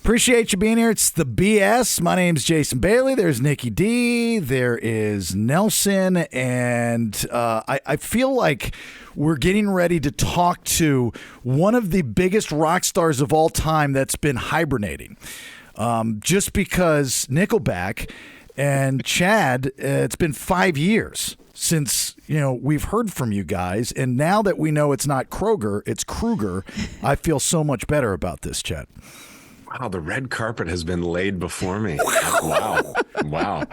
Appreciate you being here. It's the BS. My name's Jason Bailey. There's Nikki D. There is Nelson. And I feel like we're getting ready to talk to one of the biggest rock stars of all time that's been hibernating. Just because Nickelback and Chad, it's been 5 years since, we've heard from you guys. And now that we know it's not Kroeger, it's Kroeger, I feel so much better about this, Chad. Wow, the red carpet has been laid before me. Wow.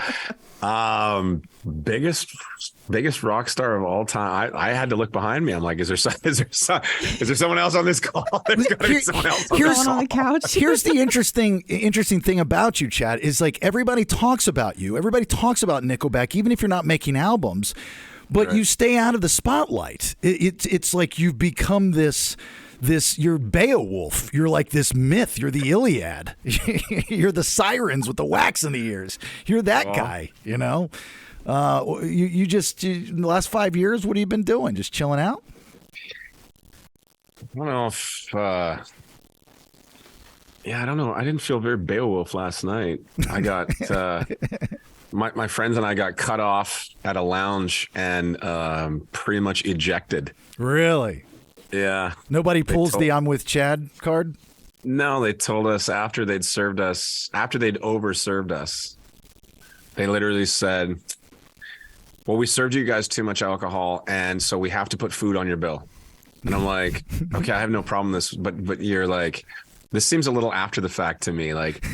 Biggest rock star of all time. I had to look behind me. I'm like, is there someone else on this call? There's got to be someone else on the couch. Here's the interesting thing about you, Chad, is like everybody talks about you. Everybody talks about Nickelback, even if you're not making albums, but you stay out of the spotlight. It's like you've become this. You're Beowulf. You're like this myth. You're the Iliad. You're the sirens with the wax in the ears. You're that guy, You in the last 5 years, what have you been doing? Just chilling out? I don't know if, I don't know. I didn't feel very Beowulf last night. I got, my friends and I got cut off at a lounge and pretty much ejected. Really? Yeah. Nobody pulls the I'm with Chad card? No, they told us after they'd overserved us, they literally said, well, we served you guys too much alcohol, and so we have to put food on your bill. And I'm like, okay, I have no problem with this, but you're like, this seems a little after the fact to me. Like,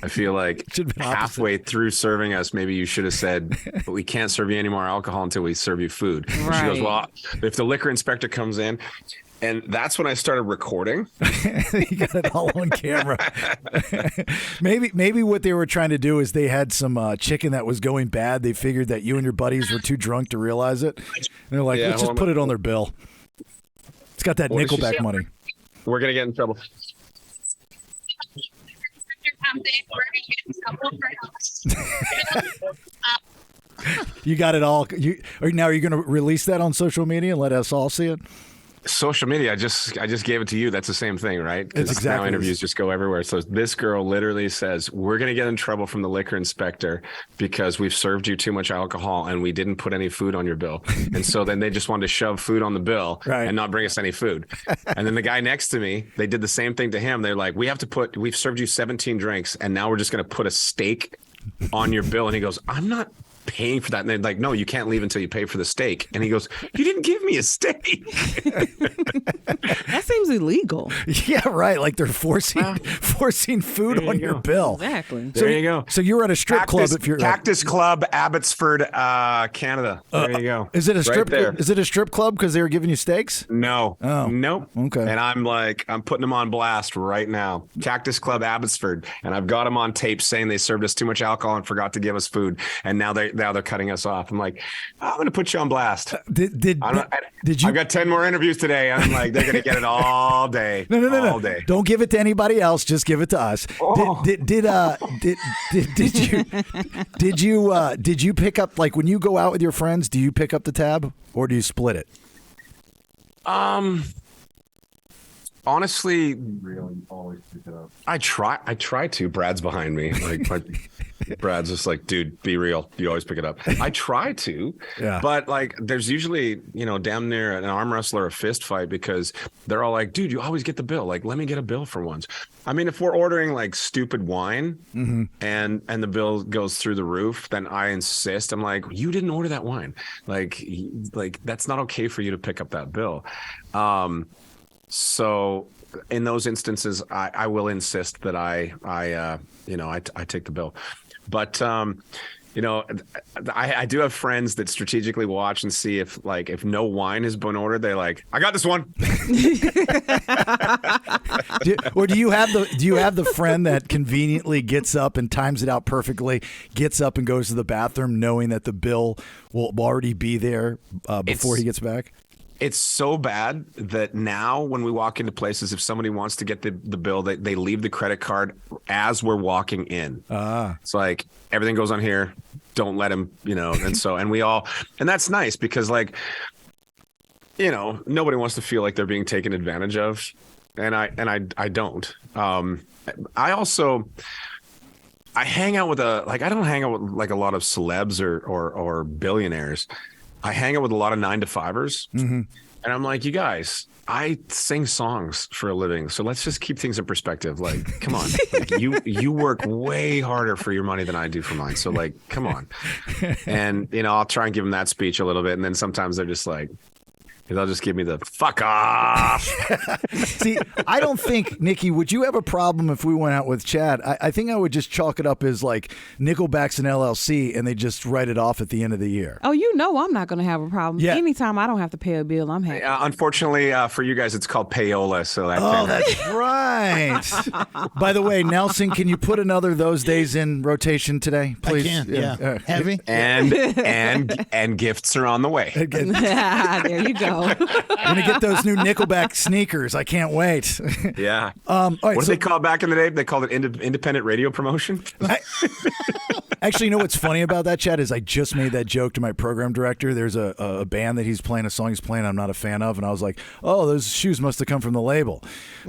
I feel like halfway through serving us, maybe you should have said, but we can't serve you any more alcohol until we serve you food. Right. She goes, well, if the liquor inspector comes in, and that's when I started recording. You got it all on camera. Maybe what they were trying to do is they had some chicken that was going bad. They figured that you and your buddies were too drunk to realize it. And they're like, let's just put it on their bill. It's got that Nickelback money. We're going to get in trouble. You got it all. Now are you going to release that on social media and let us all see it? Social media, I just gave it to you. That's the same thing, right? It's exactly. Now interviews just go everywhere. So this girl literally says, we're going to get in trouble from the liquor inspector because we've served you too much alcohol and we didn't put any food on your bill. And so then they just wanted to shove food on the bill and not bring us any food. And then the guy next to me, they did the same thing to him. They're like, we've served you 17 drinks and now we're just going to put a steak on your bill. And he goes, I'm not paying for that. And they're like, no, you can't leave until you pay for the steak. And he goes, you didn't give me a steak. That seems illegal. Yeah, right. Like they're forcing food on your bill. Exactly. There you go. So you're at a strip club. If you're Cactus Club, Abbotsford, Canada. There you go. Is it a strip? Is it a strip club because they were giving you steaks? No. Oh. Nope. Okay. And I'm putting them on blast right now. Cactus Club, Abbotsford, and I've got them on tape saying they served us too much alcohol and forgot to give us food, and now they're cutting us off. I'm like, I'm going to put you on blast. Did you? I've got 10 more interviews today. I'm like, they're going to get it all day. No. All day. Don't give it to anybody else. Just give it to us. Oh. Did you pick up, like when you go out with your friends, do you pick up the tab or do you split it? Honestly, really always pick it up. I try to. Brad's behind me. Like Brad's just like, dude, be real. You always pick it up. I try to, but like, there's usually, damn near an arm wrestle or a fist fight because they're all like, dude, you always get the bill. Like, let me get a bill for once. I mean, if we're ordering like stupid wine and the bill goes through the roof, then I insist. I'm like, you didn't order that wine. Like that's not okay for you to pick up that bill. So in those instances, I will insist that I take the bill. But, I do have friends that strategically watch and see if no wine has been ordered, they're like, I got this one. Do you have the friend that conveniently gets up and times it out perfectly, gets up and goes to the bathroom knowing that the bill will already be there before he gets back? It's so bad that now when we walk into places, if somebody wants to get the bill, they leave the credit card as we're walking in. It's like everything goes on here. Don't let him, and that's nice because nobody wants to feel like they're being taken advantage of. And I don't. I hang out with I don't hang out with like a lot of celebs or billionaires. I hang out with a lot of 9-to-5ers. Mm-hmm. And I'm like, you guys, I sing songs for a living. So let's just keep things in perspective. Like, come on, like, you work way harder for your money than I do for mine. So like, come on. And, I'll try and give them that speech a little bit. And then sometimes they're just like, they'll just give me the fuck off. See, I don't think, Nikki, would you have a problem if we went out with Chad? I think I would just chalk it up as like Nickelback's an LLC and they just write it off at the end of the year. Oh, I'm not going to have a problem. Yeah. Anytime I don't have to pay a bill, I'm happy. Unfortunately, for you guys, it's called payola. So that's right. By the way, Nelson, can you put another Those Days in rotation today, please? I can, yeah. Heavy. And gifts are on the way. There you go. We're gonna get those new Nickelback sneakers. I can't wait. Yeah. All right, what did they call back in the day? They called it independent radio promotion. Actually, you know what's funny about that, Chad, is I just made that joke to my program director. There's a band that he's playing, a song he's playing I'm not a fan of, and I was like, oh, those shoes must have come from the label.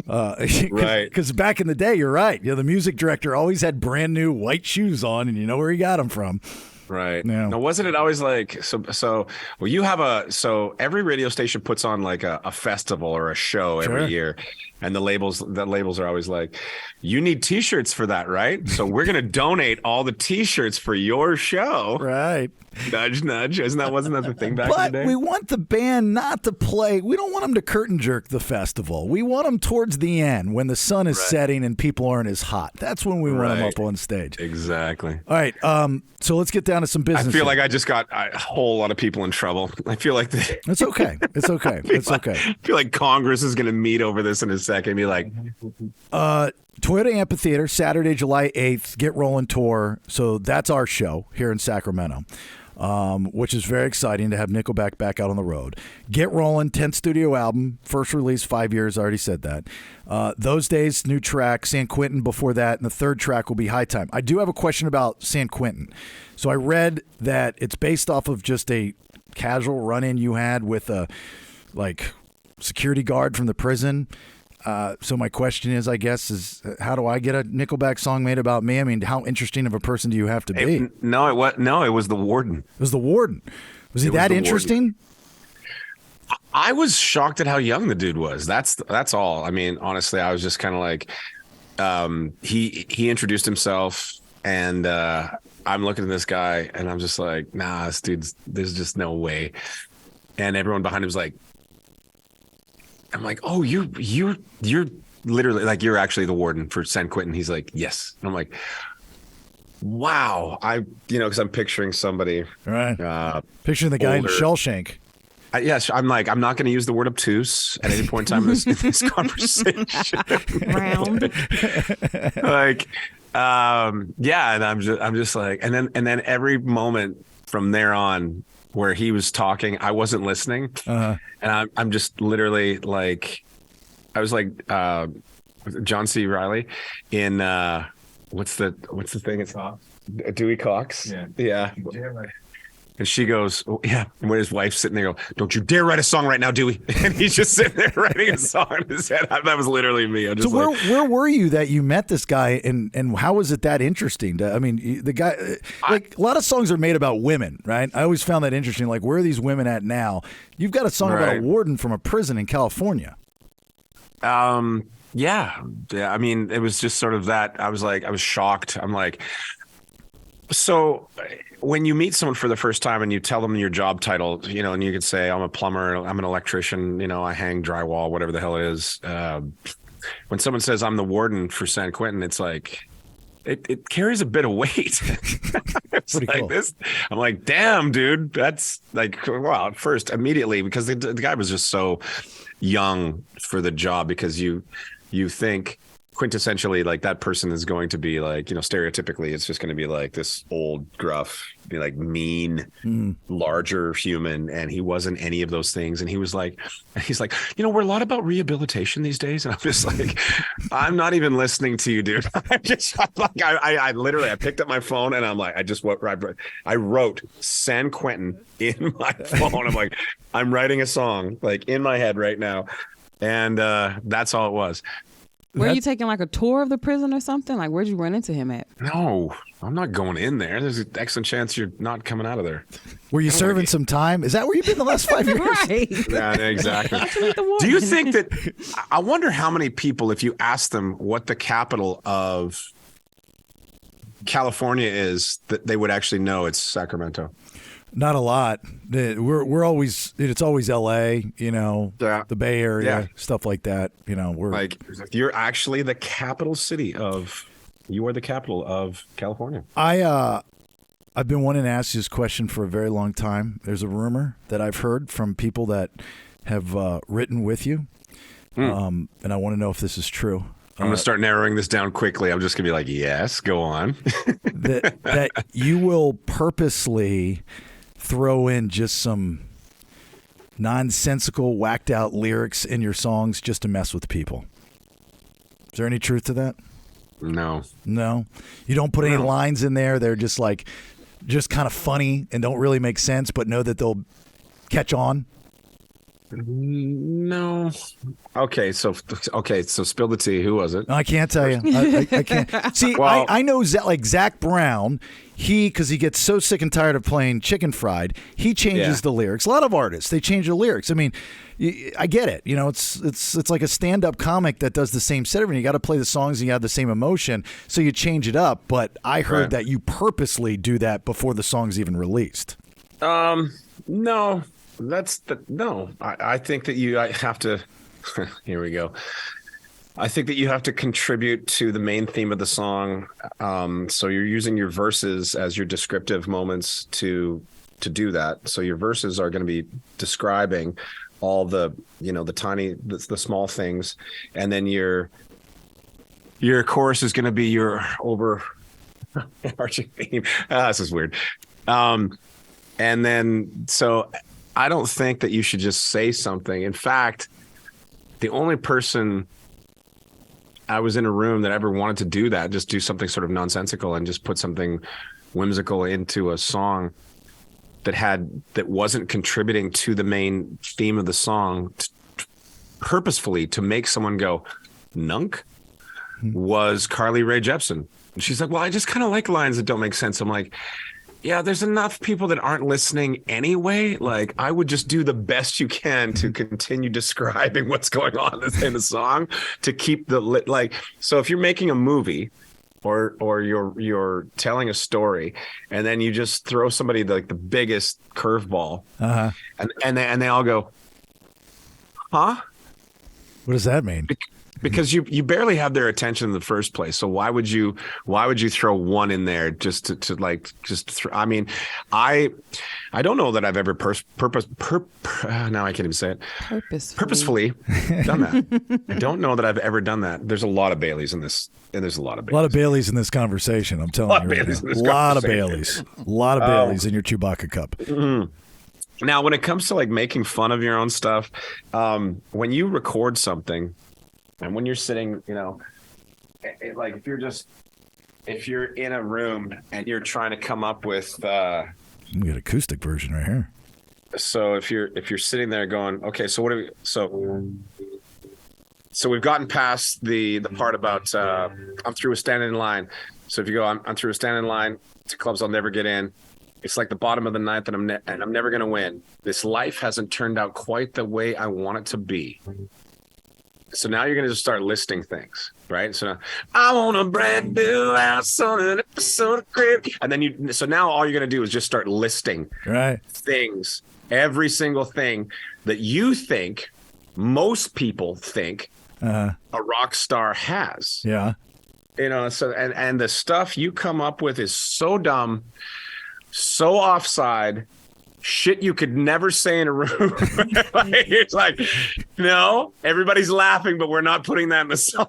Right. Because back in the day, you're right. The music director always had brand new white shoes on, and you know where he got them from. Right. Yeah. Now, wasn't it always like, so every radio station puts on like a festival or a show every year. And the labels are always like, you need T-shirts for that, right? So we're going to donate all the T-shirts for your show. Right. Nudge, nudge. Wasn't that the thing back in the day? But we want the band not to play. We don't want them to curtain jerk the festival. We want them towards the end when the sun is setting and people aren't as hot. That's when we want them up on stage. Exactly. All right. So let's get down to some business. I feel like I just got a whole lot of people in trouble. I feel like it's okay. It's okay. It's okay. I feel like Congress is going to meet over this in a second. Be like, Toyota Amphitheater, Saturday, July 8th, Get Rollin' Tour. So that's our show here in Sacramento, which is very exciting to have Nickelback back out on the road. Get Rollin', 10th studio album, first release, 5 years, I already said that. Those Days, new track, San Quentin before that, and the third track will be High Time. I do have a question about San Quentin. So I read that it's based off of just a casual run-in you had with a, security guard from the prison. So my question is, I guess, is how do I get a Nickelback song made about me? I mean, how interesting of a person do you have to be? It was the warden. It was the warden. Was he that interesting? I was shocked at how young the dude was. That's all. I mean, honestly, I was just kind of like, he introduced himself, and I'm looking at this guy, and I'm just like, nah, this dude's, there's just no way. And everyone behind him was like, I'm like, oh, you're literally like, you're actually the warden for San Quentin. He's like, yes. And I'm like, wow. Because I'm picturing somebody. Right. Picturing the guy in Shawshank. Yes, I'm like, I'm not going to use the word obtuse at any point in time in this conversation. Round. And I'm just like, and then every moment from there on where he was talking, I wasn't listening, and I'm just literally like, I was like John C. Reilly in what's the thing? It's Dewey Cox. Yeah. And she goes, oh, yeah. And when his wife's sitting there, don't you dare write a song right now, Dewey. And he's just sitting there writing a song in his head. That was literally me. I'm just where were you that you met this guy, and how was it that interesting? The guy, a lot of songs are made about women, right? I always found that interesting. Like, where are these women at now? You've got a song about a warden from a prison in California. Yeah. I mean, it was just sort of that. I was shocked. I'm like, so when you meet someone for the first time and you tell them your job title, and you could say, I'm a plumber, I'm an electrician, I hang drywall, whatever the hell it is. When someone says I'm the warden for San Quentin, it's like, it carries a bit of weight. It's like cool. This. I'm like, damn, dude, that's like, well, at first, immediately, because the guy was just so young for the job, because you think quintessentially like that person is going to be like, stereotypically it's just going to be like this old, gruff, like mean, larger human, and he wasn't any of those things. And he's like, we're a lot about rehabilitation these days, and I'm just like, I'm not even listening to you, dude. I literally picked up my phone and I'm like, I wrote San Quentin in my phone. I'm like, I'm writing a song like in my head right now, and that's all it was. Were you taking like a tour of the prison or something? Like, where'd you run into him at? No, I'm not going in there. There's an excellent chance you're not coming out of there. Were you serving some time? Is that where you've been the last 5 years? Right. Yeah, exactly. Do you think that, I wonder how many people, if you ask them what the capital of California is, that they would actually know it's Sacramento. Not a lot. We're always, it's always LA, the Bay Area, stuff like that. We're like, you're actually the capital city you are the capital of California. I've been wanting to ask you this question for a very long time. There's a rumor that I've heard from people that have written with you, and I want to know if this is true. I'm going to start narrowing this down quickly. I'm just going to be like, yes, go on. that you will purposely throw in just some nonsensical, whacked out lyrics in your songs just to mess with people. Is there any truth to that? No. You don't put any lines in there. They're just kind of funny and don't really make sense, but know that they'll catch on. No. Okay, so spill the tea. Who was it? I can't tell you. I can't. See, well, I know Zach Brown. Because he gets so sick and tired of playing Chicken Fried, he changes the lyrics. A lot of artists, they change the lyrics. I mean, I get it. It's like a stand-up comic that does the same set. You got to play the songs and you have the same emotion, so you change it up. But I heard that you purposely do that before the song's even released. No. I think that I have to. Here we go. I think that you have to contribute to the main theme of the song. So you're using your verses as your descriptive moments to do that. So your verses are going to be describing all the the small things, and then your chorus is going to be your overarching theme. This is weird. And then so I don't think that you should just say something. In fact, the only person I was in a room that ever wanted to do that, just do something sort of nonsensical and just put something whimsical into a song that wasn't contributing to the main theme of the song purposefully to make someone go nunk, was Carly Rae Jepsen. And she's like, well, I just kind of like lines that don't make sense. I'm like, yeah, there's enough people that aren't listening anyway. Like, I would just do the best you can to continue describing what's going on in the song to keep so if you're making a movie or you're telling a story and then you just throw somebody the biggest curveball and they all go, huh? What does that mean? Because you barely have their attention in the first place. So why would you throw one in there just to I mean, I don't know that I've ever now I can't even say it. Purposefully done that. I don't know that I've ever done that. There's a lot of Baileys in this, and there's a lot of Baileys. A lot of Baileys in this conversation. I'm telling you. A lot of Baileys. A lot of Baileys in your Chewbacca cup. Mm-hmm. Now, when it comes to making fun of your own stuff, when you record something. And when you're sitting, if you're in a room and you're trying to come up with, we got an acoustic version right here. So if you're sitting there going, okay, so what do we? So we've gotten past the part about I'm through with standing in line. So if you go, I'm through with standing in line to clubs I'll never get in. It's like the bottom of the ninth, and I'm never going to win. This life hasn't turned out quite the way I want it to be. So now you're going to just start listing things, right? So now, I want a brand new house on an episode of Crib. And then so now all you're going to do is just start listing things, every single thing that you think most people think a rock star has. Yeah. So, and the stuff you come up with is so dumb, so offside, shit you could never say in a room. It's like, no, everybody's laughing, but we're not putting that in the song.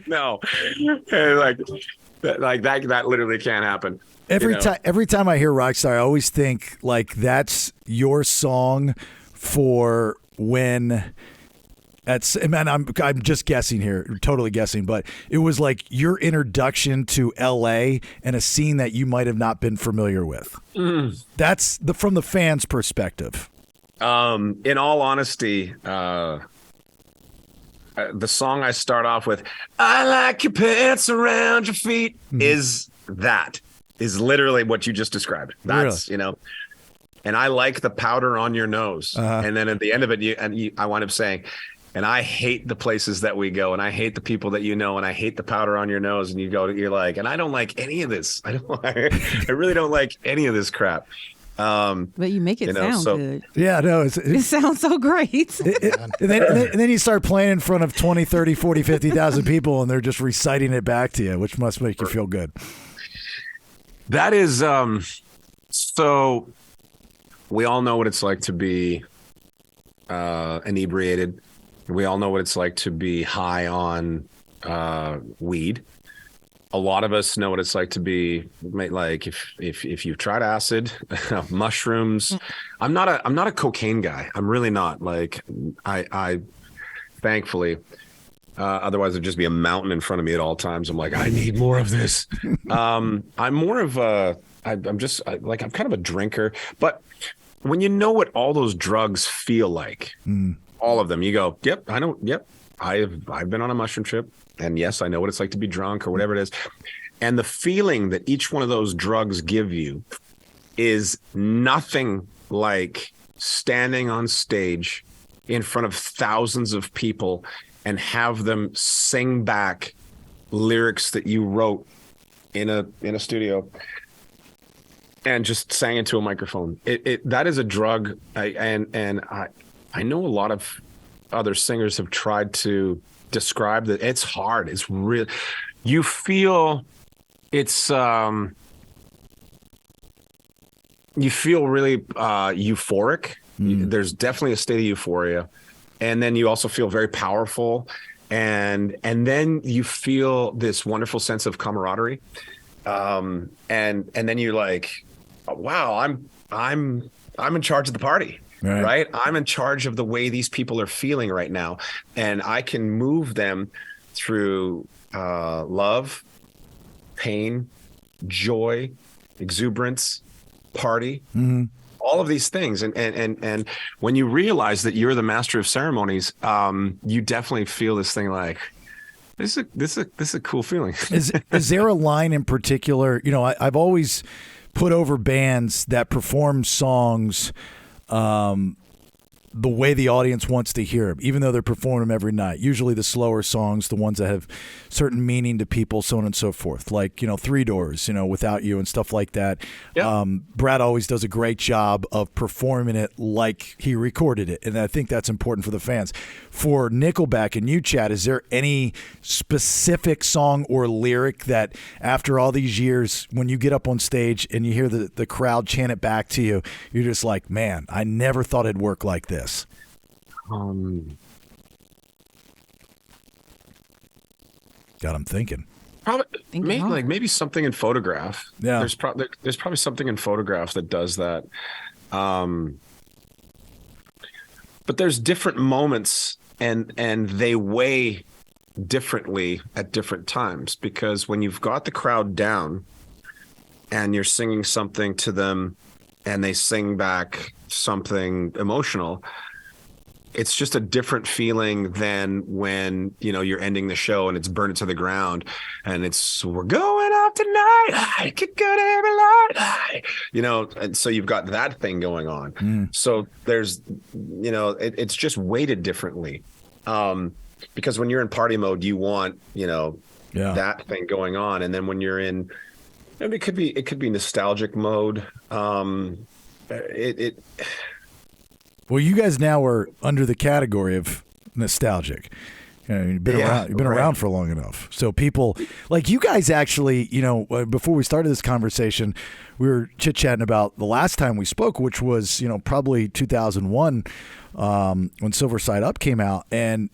No. That literally can't happen. Every time I hear Rockstar, I always think that's your song for when man, I'm just guessing here, totally guessing, but it was like your introduction to LA and a scene that you might have not been familiar with. That's from the fans' perspective. In all honesty, the song I start off with, I like your pants around your feet, is literally what you just described. That's, really? And I like the powder on your nose. And then at the end of it, I wind up saying, and I hate the places that we go, and I hate the people that and I hate the powder on your nose. And you're like, and I don't like any of this. I really don't like any of this crap. But you make it sound good. Yeah, no, it sounds so great. And then you start playing in front of 20, 30, 40, 50,000 people, and they're just reciting it back to you, which must make you feel good. That is, so we all know what it's like to be inebriated. We all know what it's like to be high on weed. A lot of us know what it's like to be like if you've tried acid, mushrooms. I'm not a cocaine guy. I'm really not. Like I thankfully, otherwise it'd just be a mountain in front of me at all times. I'm like, I need more of this. I'm more of I'm kind of a drinker. But when you know what all those drugs feel like, all of them, you go, yep, I know. Yep, I've been on a mushroom trip. And yes, I know what it's like to be drunk or whatever it is. And the feeling that each one of those drugs give you is nothing like standing on stage in front of thousands of people and have them sing back lyrics that you wrote in a studio and just sang into a microphone. That is a drug. I know a lot of other singers have tried to describe that. It's hard. It's real. You feel it's you feel really euphoric. There's definitely a state of euphoria, and then you also feel very powerful, and then you feel this wonderful sense of camaraderie, and then you're like, wow, I'm in charge of the party. Right. I'm in charge of the way these people are feeling right now. And I can move them through love, pain, joy, exuberance, party, all of these things. And when you realize that you're the master of ceremonies, you definitely feel this thing like, this is a cool feeling. Is there a line in particular? I've always put over bands that perform songs the way the audience wants to hear them, even though they're performing them every night. Usually the slower songs, the ones that have certain meaning to people, so on and so forth, like, Three Doors, Without You and stuff like that. Yep. Brad always does a great job of performing it like he recorded it, and I think that's important for the fans. For Nickelback and you, Chad, is there any specific song or lyric that after all these years, when you get up on stage and you hear the crowd chant it back to you, you're just like, man, I never thought it'd work like this? God, I'm thinking. Probably maybe something in Photograph. Yeah, there's probably something in Photograph that does that. But there's different moments, and they weigh differently at different times, because when you've got the crowd down and you're singing something to them and they sing back something emotional, it's just a different feeling than when, you're ending the show and it's Burn It to the Ground and it's, we're going out tonight, I could go to every light, and so you've got that thing going on. So there's, it's just weighted differently. Because when you're in party mode, you want, that thing going on. And then when you're in, it could be nostalgic mode. Well, you guys now are under the category of nostalgic. You've been around. You've been around for long enough. So people like you guys actually, before we started this conversation, we were chit-chatting about the last time we spoke, which was, probably 2001, when Silver Side Up came out, and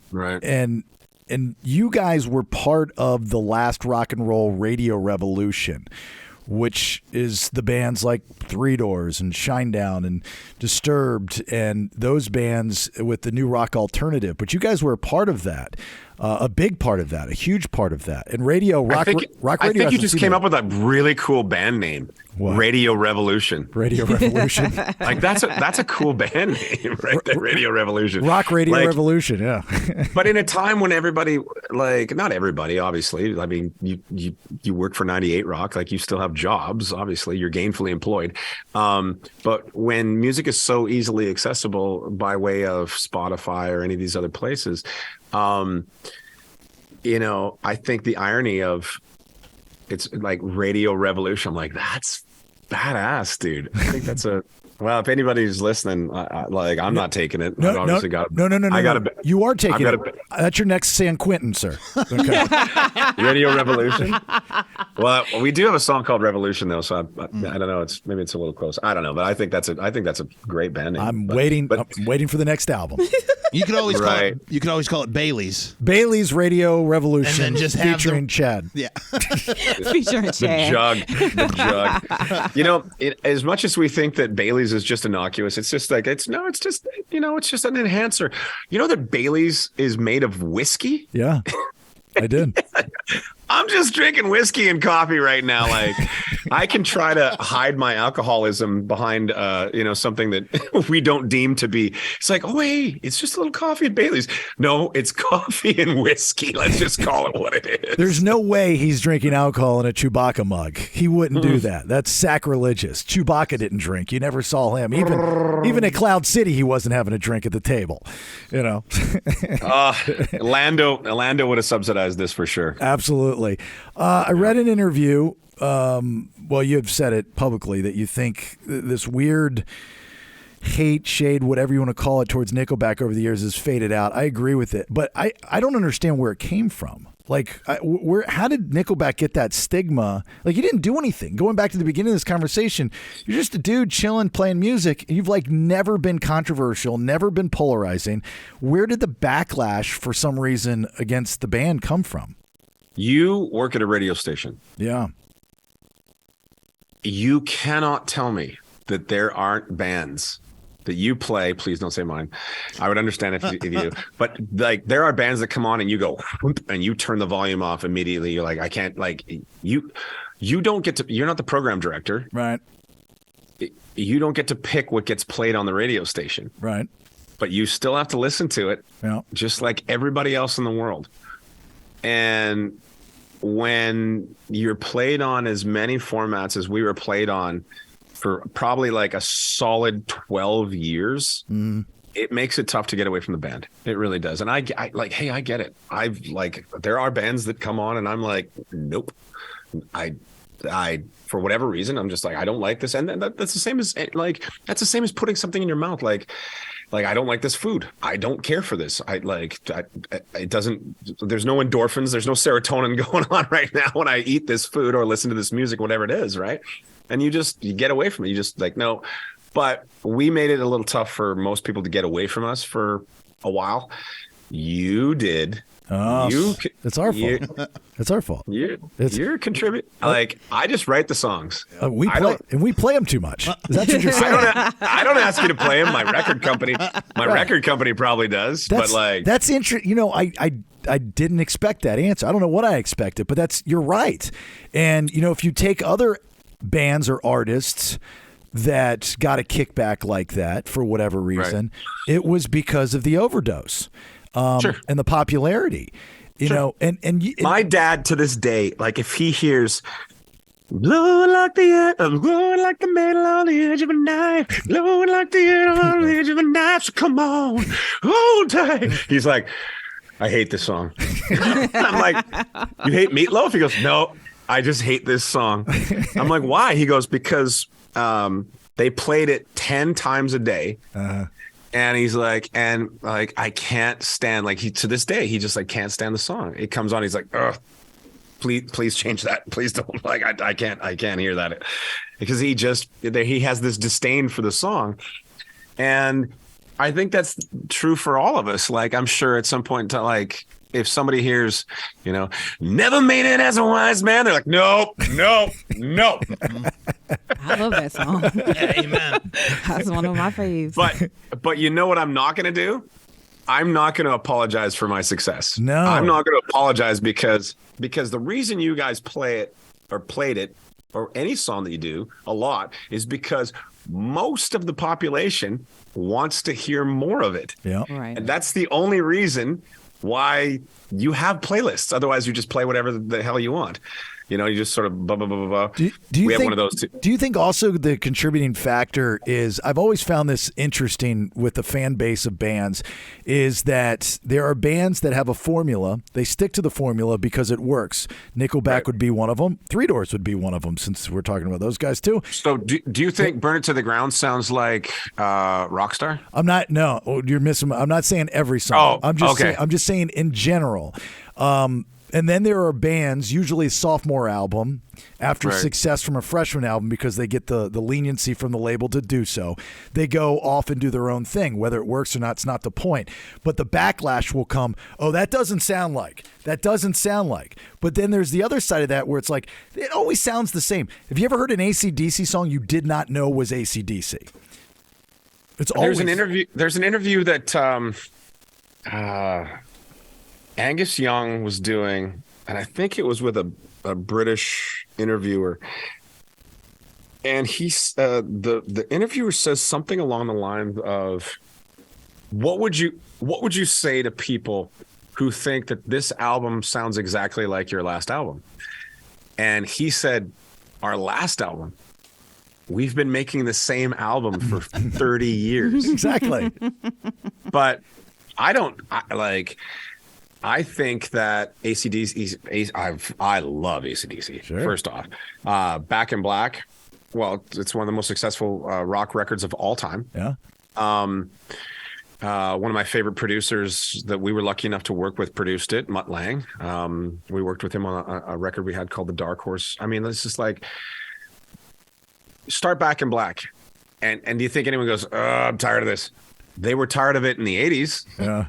you guys were part of the last rock and roll radio revolution, which is the bands like Three Doors and Shinedown and Disturbed and those bands with the new rock alternative. But you guys were a part of that. a big part of that, a huge part of that. And radio, rock radio. I think you just came up with a really cool band name. What? Radio Revolution. Radio Revolution. Like that's a cool band name, right there. Radio Revolution. Rock Radio Revolution, yeah. But in a time when everybody, like, not everybody, obviously. I mean, you work for 98 Rock, like you still have jobs, obviously. You're gainfully employed. But when music is so easily accessible by way of Spotify or any of these other places, I think the irony of it's like Radio Revolution. I'm like, that's badass, dude. I think that's well, if anybody's listening, I'm not taking it. No. You are taking it. That's your next San Quentin, sir. Okay. Radio Revolution. Well, we do have a song called Revolution, though. So I don't know. Maybe it's a little close. I don't know, but I think that's a great band name. I'm waiting for the next album. You could always call it Bailey's. Bailey's Radio Revolution, and then just featuring Chad. Yeah, featuring Chad. The jug. As much as we think that Bailey's is just innocuous, it's just like it's just an enhancer. You know that Bailey's is made of whiskey? Yeah, I did. I'm just drinking whiskey and coffee right now. Like, I can try to hide my alcoholism behind, something that we don't deem to be. It's like, oh, hey, it's just a little coffee at Bailey's. No, it's coffee and whiskey. Let's just call it what it is. There's no way he's drinking alcohol in a Chewbacca mug. He wouldn't do that. That's sacrilegious. Chewbacca didn't drink. You never saw him. Even at Cloud City, he wasn't having a drink at the table. Lando would have subsidized this for sure. Absolutely. I read an interview. You have said it publicly that you think this weird hate, shade, whatever you want to call it, towards Nickelback over the years has faded out. I agree with it, but I don't understand where it came from. Like, how did Nickelback get that stigma? Like, you didn't do anything. Going back to the beginning of this conversation, you're just a dude chilling, playing music. You've never been controversial, never been polarizing. Where did the backlash for some reason against the band come from? You work at a radio station. Yeah. You cannot tell me that there aren't bands that you play. Please don't say mine. I would understand if you do. But there are bands that come on and you go and you turn the volume off immediately. You're like, I can't, you don't get to, you're not the program director. Right. You don't get to pick what gets played on the radio station. Right. But you still have to listen to it. Yeah. Just like everybody else in the world. And when you're played on as many formats as we were played on for probably like a solid 12 years, it makes it tough to get away from the band. It really does. And I get it. There are bands that come on and I'm like, nope. I for whatever reason, I'm just like, I don't like this. And that's the same as putting something in your mouth. Like I don't like this food. I don't care for this. It doesn't, there's no endorphins. There's no serotonin going on right now when I eat this food or listen to this music, whatever it is. Right. And you get away from it. You just no, but we made it a little tough for most people to get away from us for a while. You did. Oh, it's our fault. It's our fault. You're contributing. I just write the songs. We play them too much. Is that what you're saying? I don't ask you to play them. My record company probably does. That's interesting. I didn't expect that answer. I don't know what I expected, but you're right. And if you take other bands or artists that got a kickback like that for whatever reason, it was because of the overdose. And the popularity, my dad to this day, if he hears blowing like the air, I'm blowing like the metal on the edge of a knife, blowing like the air on the edge of a knife, so come on, hold tight. He's like, I hate this song. I'm like, you hate Meatloaf? He goes, no, I just hate this song. I'm like, why? He goes, because they played it 10 times a day. And he's like, I can't stand, to this day, he just can't stand the song. It comes on. He's like, ugh, please change that. Please don't. I can't hear that, because he has this disdain for the song. And I think that's true for all of us. I'm sure at some point, if somebody hears, never made it as a wise man, they're like, no. I love that song. Yeah, amen. That's one of my faves. But you know what I'm not going to do? I'm not going to apologize for my success. No, I'm not going to apologize because the reason you guys play it or played it or any song that you do a lot is because most of the population wants to hear more of it. Yeah. Right. And that's the only reason why you have playlists. Otherwise, you just play whatever the hell you want. You know, you just sort of blah, blah, blah, blah, blah. Do you we think, have one of those too. Do you think also the contributing factor is, I've always found this interesting with the fan base of bands, is that there are bands that have a formula. They stick to the formula because it works. Nickelback would be one of them. Three Doors would be one of them, since we're talking about those guys too. So do you think Burn It to the Ground sounds like Rockstar? I'm not, no, you're missing. I'm not saying every song. Oh, I'm just okay. saying, I'm just saying in general. And then there are bands, usually a sophomore album, after success from a freshman album, because they get the leniency from the label to do so. They go off and do their own thing. Whether it works or not, it's not the point. But the backlash will come, oh, that doesn't sound like. That doesn't sound like. But then there's the other side of that where it's like, it always sounds the same. Have you ever heard an AC/DC song you did not know was AC/DC? It's always. There's an interview that Angus Young was doing, and I think it was with a British interviewer. And the interviewer says something along the lines of, what would you say to people who think that this album sounds exactly like your last album? And he said, our last album, we've been making the same album for 30 years. Exactly. But I think that AC/DC, I love AC/DC. Sure. First off, Back in Black, well, it's one of the most successful rock records of all time. Yeah. One of my favorite producers that we were lucky enough to work with produced it, Mutt Lange. We worked with him on a record we had called The Dark Horse. I mean, it's just like, start Back in Black. And do you think anyone goes, oh, I'm tired of this? They were tired of it in the 80s. Yeah.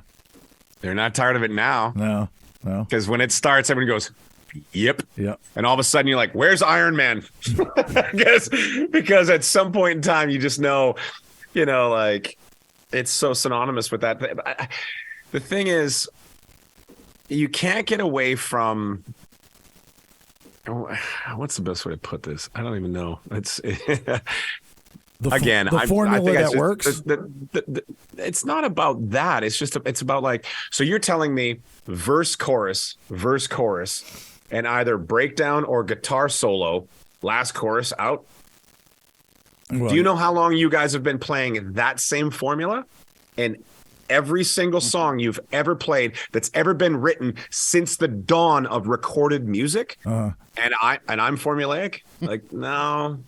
They're not tired of it now. No. Because when it starts, everyone goes, yep. Yep. And all of a sudden you're like, where's Iron Man? because at some point in time, you just know, like, it's so synonymous with that. The thing is, you can't get away from, what's the best way to put this? I don't even know. It's the formula that works. It's not about that. It's about, like, so you're telling me verse, chorus, and either breakdown or guitar solo, last chorus out. Well, do you know how long you guys have been playing that same formula? And every single song you've ever played that's ever been written since the dawn of recorded music, and I'm formulaic? Like, no.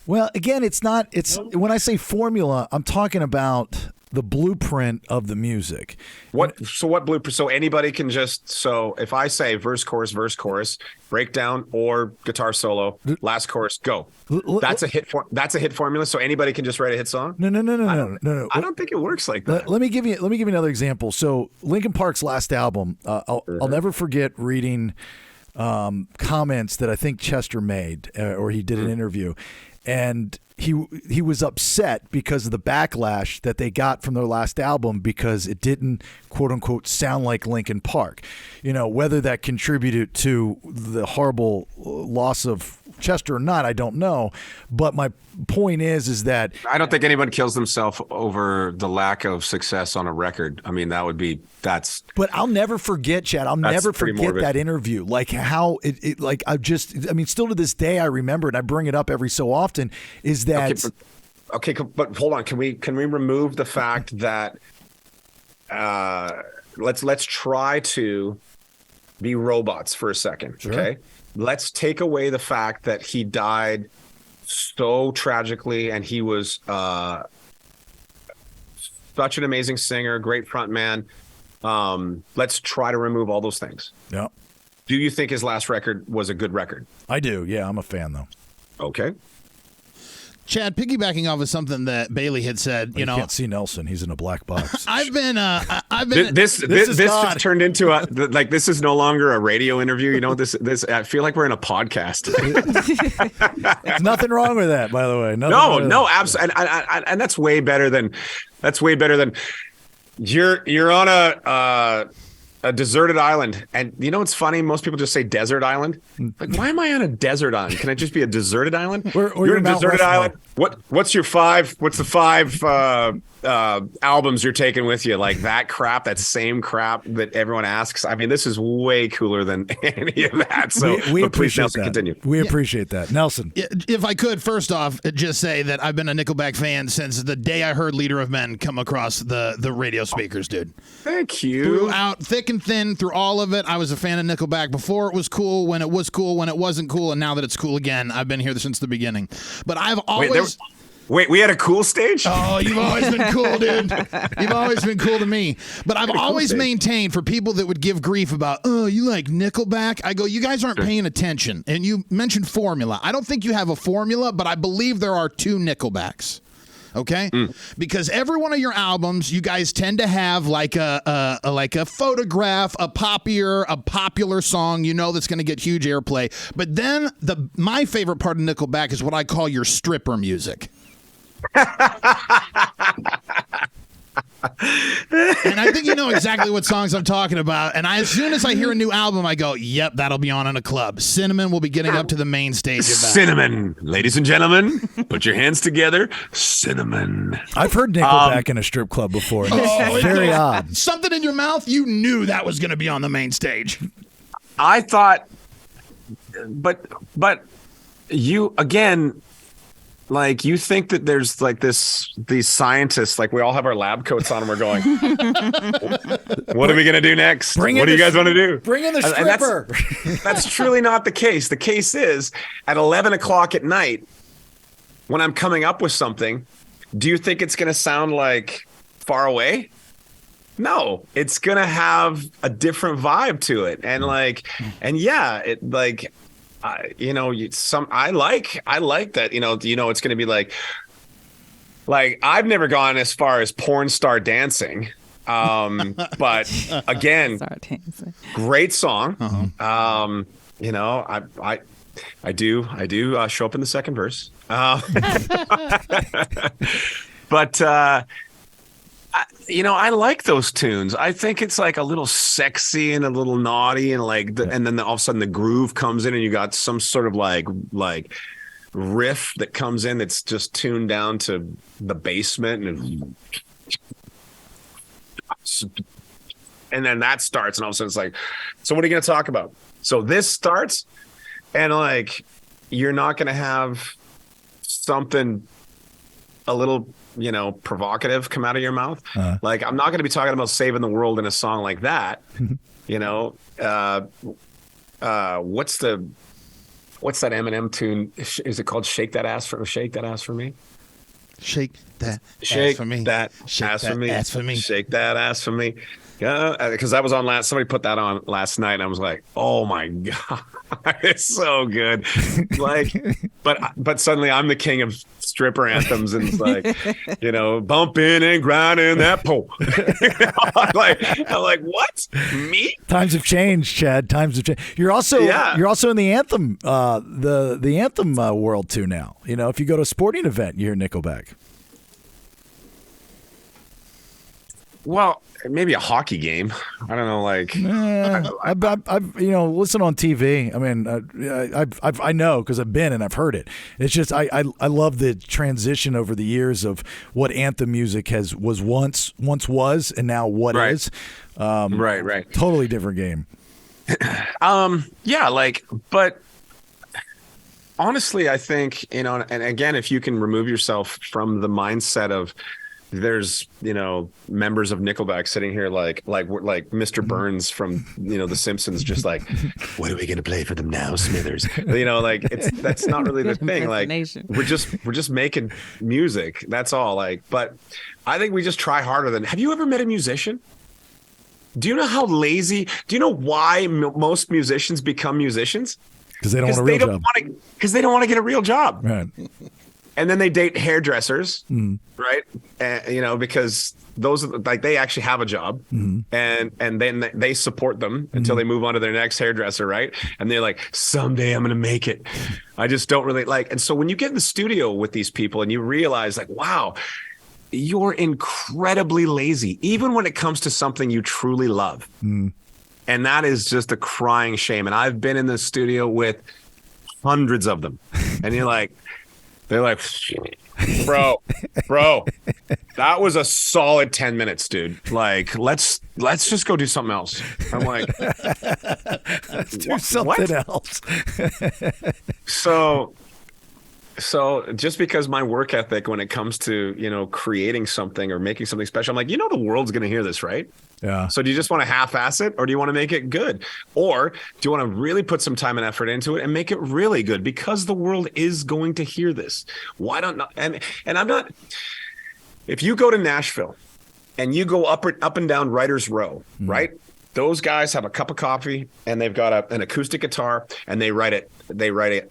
Well, again, it's not. It's when I say formula, I'm talking about the blueprint of the music. What blueprint? So anybody can just, so if I say verse, chorus, breakdown, or guitar solo, last chorus, go. That's a hit formula. So anybody can just write a hit song. No. I don't think it works like that. Let me give you another example. So Linkin Park's last album, I'll never forget reading comments that I think Chester made, or he did an interview, and he was upset because of the backlash that they got from their last album because it didn't, quote unquote, sound like Linkin Park. Whether that contributed to the horrible loss of Chester or not, I don't know. But my point is that I don't think anyone kills themselves over the lack of success on a record. I mean, that's. But I'll never forget, Chad. I'll never forget that interview. Like how it like still to this day I remember it. I bring it up every so often. Is that okay? But hold on. Can we remove the fact that let's try to be robots for a second? Sure. Okay. Let's take away the fact that he died so tragically, and he was such an amazing singer, great front man. Let's try to remove all those things. Yeah. Do you think his last record was a good record? I do. Yeah, I'm a fan, though. Okay. Chad, piggybacking off of something that Bailey had said, you can't see Nelson; he's in a black box. I've been. This just turned into this is no longer a radio interview. This I feel like we're in a podcast. There's nothing wrong with that, by the way. No, absolutely, and that's way better than You're on a deserted island, and you know what's funny? Most people just say desert island. Like, why am I on a desert island? Can I just be a deserted island? Or you're a deserted island. What's your five? What's the five albums you're taking with you? Like that crap, that same crap that everyone asks. I mean, this is way cooler than any of that. So we but please, appreciate Nelson, that. continue. We appreciate that, Nelson. If I could, first off, just say that I've been a Nickelback fan since the day I heard "Leader of Men" come across the radio speakers, dude. Thank you. Throughout thick and thin, through all of it, I was a fan of Nickelback before it was cool, when it was cool, when it wasn't cool, and now that it's cool again. I've been here since the beginning. But I've always. Wait, we had a cool stage? Oh, you've always been cool, dude. You've always been cool to me. But I've always maintained, for people that would give grief about, oh, you like Nickelback? I go, you guys aren't paying attention. And you mentioned formula. I don't think you have a formula, but I believe there are two Nickelbacks. Okay? Because every one of your albums, you guys tend to have like a photograph, a popular song, you know, that's going to get huge airplay. But then my favorite part of Nickelback is what I call your stripper music. And I think you know exactly what songs I'm talking about. And as soon as I hear a new album, I go, yep, that'll be on in a club. Cinnamon will be getting up to the main stage of that. Cinnamon. Ladies and gentlemen, put your hands together. Cinnamon. I've heard Nickelback in a strip club before. And it's very odd. Something in your mouth, you knew that was going to be on the main stage. I thought, but you, again, like, you think that there's like these scientists, like we all have our lab coats on and we're going, what are we going to do next? What do you guys want to do? Bring in the stripper. That's truly not the case. The case is at 11 o'clock at night, when I'm coming up with something, do you think it's going to sound like Far Away? No, it's going to have a different vibe to it. And yeah, it like, you know, I like that, you know, it's going to be like I've never gone as far as porn star dancing. But again, great song. Uh-huh. You know, I do show up in the second verse. But, you know, I like those tunes. I think it's like a little sexy and a little naughty, and and then all of a sudden the groove comes in, and you got some sort of like riff that comes in that's just tuned down to the basement, and then that starts, and all of a sudden it's like, so what are you going to talk about? So this starts, and like, you're not going to have something a little, you know, provocative come out of your mouth. Like, I'm not going to be talking about saving the world in a song like that. You know, what's that Eminem tune? Is it called Shake That Ass for Me? Shake that ass for me. Shake that ass for me. Shake that ass for me. Because that was on somebody put that on last night, and I was like, oh my God, it's so good. Like, but suddenly I'm the king of stripper anthems, and it's like, you know, bumping and grinding that pole. I'm like, what? Me? Times have changed, Chad. Times have changed. You're also in the anthem, the anthem world too now. You know, if you go to a sporting event, you hear Nickelback. Well, maybe a hockey game. I don't know, like. I've you know, listen on TV. I mean, I know because I've been and I've heard it. It's just I love the transition over the years of what anthem music was once and now what is. Right. Totally different game. Yeah, like, but honestly, I think, you know, and again, if you can remove yourself from the mindset of, there's, you know, members of Nickelback sitting here like Mr. Burns from, you know, The Simpsons, just like, what are we gonna play for them now, Smithers? You know, like, that's not really the thing. Like, we're just making music. That's all. Like, but I think we just try harder than. Have you ever met a musician? Do you know how lazy? Do you know why most musicians become musicians? Because they don't want a real job. Because they don't want to get a real job. Right. And then they date hairdressers, right? You know, because those are, like, they actually have a job, and then they support them until they move on to their next hairdresser, right? And they're like, someday I'm going to make it. I just don't really like. And so when you get in the studio with these people and you realize, like, wow, you're incredibly lazy, even when it comes to something you truly love. And that is just a crying shame. And I've been in the studio with hundreds of them. And they're like, bro, that was a solid 10 minutes, dude. Like, let's just go do something else. I'm like, let's do something else. So just because my work ethic when it comes to, creating something or making something special, I'm like, the world's going to hear this, right? Yeah. So do you just want to half-ass it, or do you want to make it good? Or do you want to really put some time and effort into it and make it really good? Because the world is going to hear this. Why don't and I'm not, if you go to Nashville and you go up and down Writers Row, right? Those guys have a cup of coffee and they've got an acoustic guitar and they write it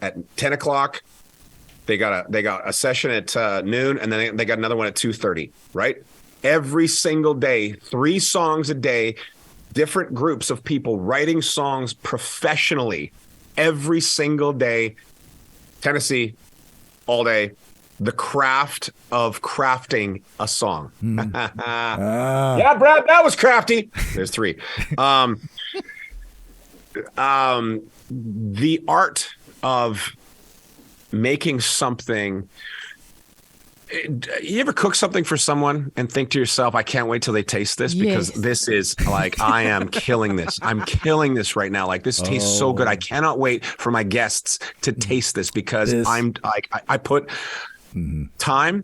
at 10 o'clock. They got a session at noon, and then they got another one at 2:30, right? Every single day, 3 songs a day, different groups of people writing songs professionally every single day. Tennessee, all day. The craft of crafting a song. Yeah, Brad, that was crafty. There's 3. The art of making something. You ever cook something for someone and think to yourself, I can't wait till they taste this, because this is like, I am killing this. I'm killing this right now. Like, this tastes so good. I cannot wait for my guests to taste this, because I'm like, I put time,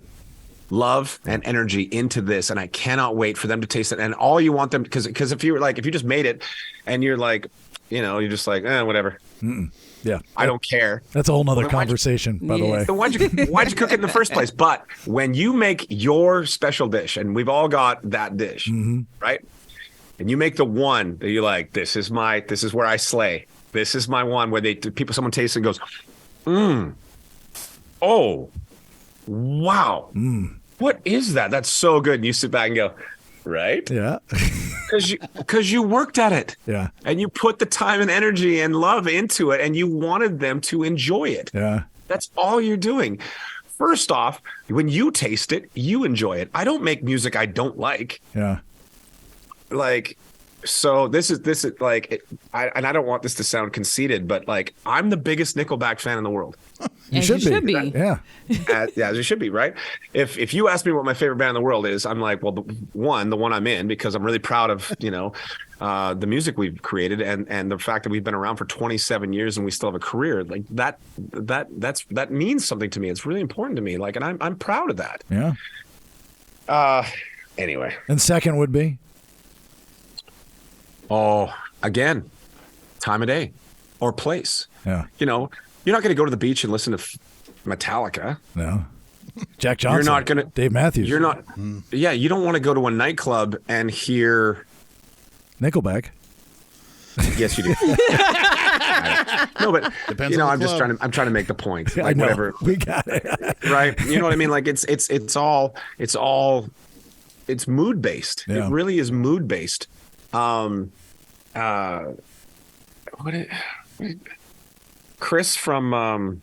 love, and energy into this, and I cannot wait for them to taste it. And all you want them, because if you just made it and you're like, you're just like, whatever. Yeah, I don't care. That's a whole nother conversation, by the way. So why'd you cook it in the first place? But when you make your special dish, and we've all got that dish, right? And you make the one that you're like, this is where I slay. This is my one, where someone tastes it and goes, oh, wow, what is that? That's so good. And you sit back and go, right? Yeah. Because you worked at it. Yeah. And you put the time and energy and love into it, and you wanted them to enjoy it. Yeah. That's all you're doing. First off, when you taste it, you enjoy it. I don't make music I don't like. Yeah. Like, so this is like, I don't want this to sound conceited, but like, I'm the biggest Nickelback fan in the world. You should be. Yeah. As you should be, right? If you ask me what my favorite band in the world is, I'm like, well, the one I'm in, because I'm really proud of, the music we've created, and the fact that we've been around for 27 years and we still have a career, like that means something to me. It's really important to me. Like, and I'm proud of that. Yeah. Anyway. And second would be? Oh, again, time of day or place. Yeah. You're not going to go to the beach and listen to Metallica. No. Jack Johnson. You're not going to. Dave Matthews. You're not. Yeah, you don't want to go to a nightclub and hear Nickelback. Yes, you do. No, but depends I'm just trying to make the point. Like, I know. Whatever. We got it. Right. You know what I mean? Like, it's mood based. Yeah. It really is mood based. Chris from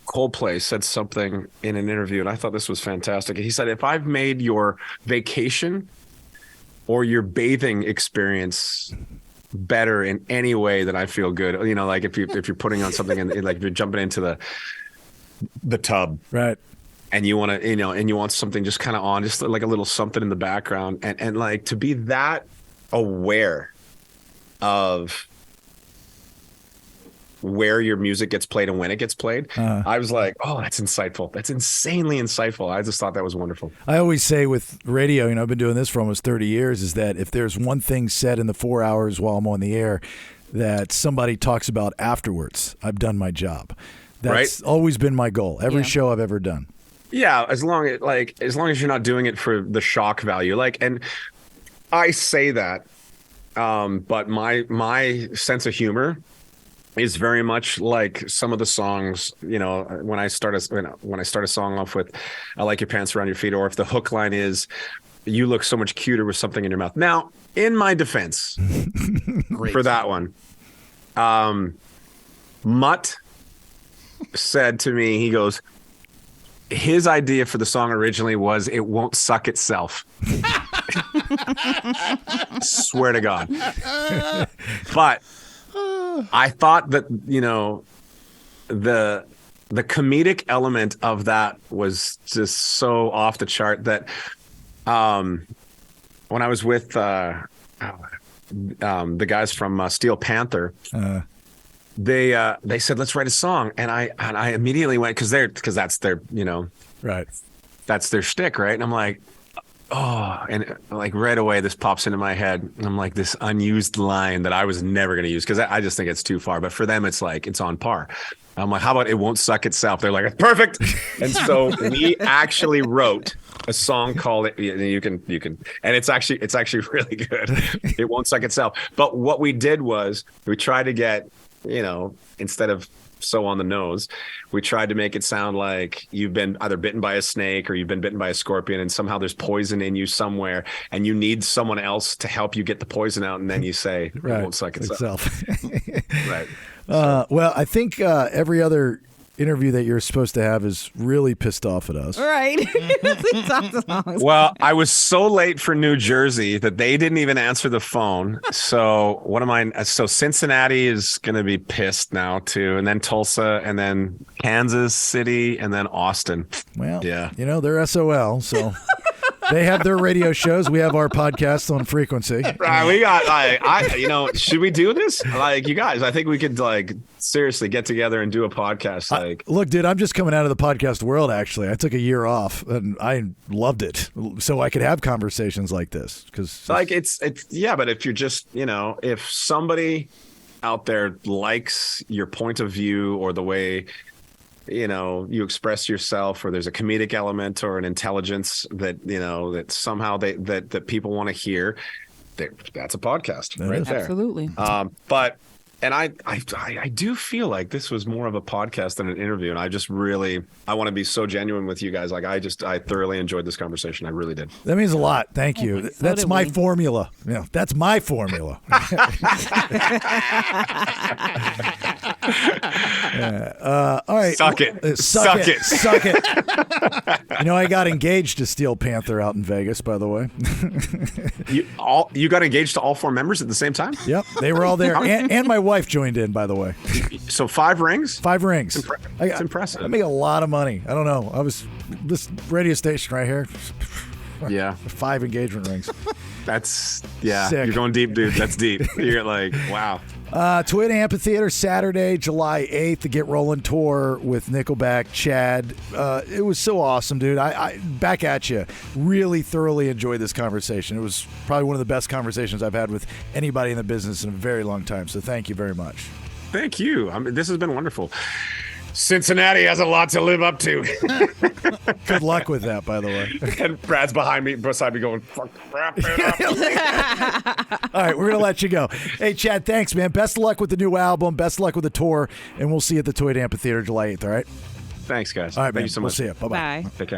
Coldplay said something in an interview, and I thought this was fantastic. He said, if I've made your vacation or your bathing experience better in any way, that I feel good. Like if you're putting on something and like if you're jumping into the tub, right? And you want to, and you want something just kind of on, just like a little something in the background, and like to be that aware of where your music gets played and when it gets played. I was like, oh, that's insightful. That's insanely insightful. I just thought that was wonderful. I always say with radio, I've been doing this for almost 30 years, is that if there's one thing said in the 4 hours while I'm on the air that somebody talks about afterwards, I've done my job. That's always been my goal. Every show I've ever done. Yeah, as long as you're not doing it for the shock value. Like, and I say that, but my sense of humor is very much like some of the songs, when I start a song off with "I like your pants around your feet," or if the hook line is "you look so much cuter with something in your mouth." Now, in my defense, for that one, Mutt said to me, he goes, his idea for the song originally was "It Won't Suck Itself." Swear to God. But I thought that, the comedic element of that was just so off the chart that when I was with the guys from Steel Panther, they said, let's write a song. And I immediately went, because that's their, right. That's their shtick, right? And I'm like, oh, and like right away, this pops into my head. And I'm like, this unused line that I was never going to use, because I just think it's too far. But for them, it's like, it's on par. I'm like, how about "It Won't Suck Itself"? They're like, perfect. And so we actually wrote a song called it. You can, and it's actually really good. "It Won't Suck Itself." But what we did was we tried to get, instead of so on the nose, we tried to make it sound like you've been either bitten by a snake or you've been bitten by a scorpion, and somehow there's poison in you somewhere, and you need someone else to help you get the poison out, and then you say, "It won't suck itself." Right. Well, I think every other interview that you're supposed to have is really pissed off at us. Right. Well, I was so late for New Jersey that they didn't even answer the phone. So so Cincinnati is going to be pissed now too. And then Tulsa, and then Kansas City, and then Austin. Well, yeah, they're SOL. So they have their radio shows. We have our podcast on Frequency. Right. We got, should we do this? Like, you guys, I think we could seriously get together and do a podcast. Look, dude, I'm just coming out of the podcast world. Actually, I took a year off and I loved it, so I could have conversations like this. Because it's but if you're just, if somebody out there likes your point of view or the way you express yourself, or there's a comedic element or an intelligence that that somehow that people want to hear, that's a podcast right there. Absolutely. I do feel like this was more of a podcast than an interview, and I want to be so genuine with you guys. Like, I thoroughly enjoyed this conversation. I really did. That means a lot. Thank you. That's my formula. Yeah, that's my formula. All right. Suck it. Suck it. I got engaged to Steel Panther out in Vegas, by the way. You got engaged to all 4 members at the same time? Yep, they were all there, and my wife joined in, by the way. So 5 rings? 5 rings. It's impressive. I make a lot of money. I don't know. I was this radio station right here. Yeah. 5 engagement rings. That's Sick. You're going deep, dude. That's deep. You're like, wow. Twin Amphitheater, Saturday, July 8th, the Get Rollin' tour with Nickelback, Chad. It was so awesome, dude. I back at you. Really thoroughly enjoyed this conversation. It was probably one of the best conversations I've had with anybody in the business in a very long time. So thank you very much. Thank you. This has been wonderful. Cincinnati has a lot to live up to. Good luck with that, by the way. And Brad's beside me going, fuck, wrap it up. All right, we're going to let you go. Hey, Chad, thanks, man. Best of luck with the new album. Best of luck with the tour. And we'll see you at the Toy Amphitheater July 8th, all right? Thanks, guys. All right, Thank you so much. We'll see you. Bye-bye. Bye. Take care.